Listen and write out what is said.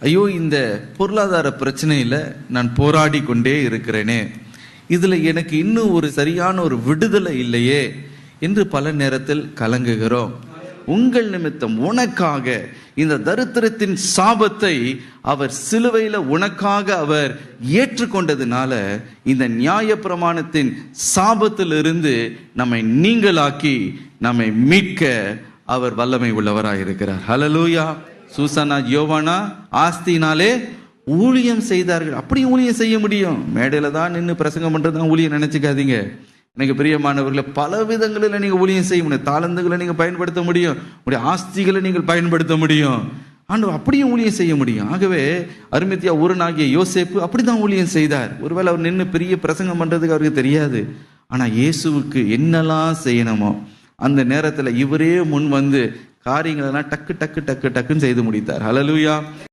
ஐயோ, இந்த பொருளாதார பிரச்சனையில் நான் போராடி கொண்டே இருக்கிறேனே, இதில் எனக்கு இன்னும் ஒரு சரியான ஒரு விடுதலை இல்லையே என்று பல நேரத்தில் கலங்குகிறோம். உங்கள் நிமித்தம், உனக்காக இந்த தரித்திரத்தின் சாபத்தை அவர் சிலுவையில் உனக்காக அவர் ஏற்றுக்கொண்டதுனால இந்த நியாயப்பிரமாணத்தின் சாபத்திலிருந்து நம்மை நீங்களாக்கி நம்மை மீட்க அவர் வல்லமை உள்ளவராக இருக்கிறார். ஹல்லேலூயா. சூசானா யோவானா ஆஸ்தினாலே ஊழியம் செய்தார்கள். அப்படி ஊழியம் செய்ய முடியும். மேடையில தான் நின்று பிரசங்கம் பண்றது தான் ஊழியம் நினைச்சுக்காதீங்க. எனக்கு பிரியமானவர்களை, பல விதங்களில் நீங்கள் ஊழியம் செய்ய முடியும். தாளந்துகளை நீங்கள் பயன்படுத்த முடியும், உங்களுடைய ஆஸ்திகளை நீங்கள் பயன்படுத்த முடியும். ஆண்டவர் அப்படியும் ஊழியம் செய்ய முடியும். ஆகவே அரிமத்தியா ஊரனாகிய யோசேப்பு அப்படிதான் ஊழியம் செய்தார். ஒருவேளை அவர் நின்று பெரிய பிரசங்கம் பண்றதுக்கு அவருக்கு தெரியாது. ஆனா இயேசுவுக்கு என்னெல்லாம் செய்யணுமோ அந்த நேரத்தில் இவரே முன் வந்து காரியங்களெல்லாம் டக்கு டக்கு டக்கு டக்குன்னு செய்து முடித்தார். ஹல்லேலூயா.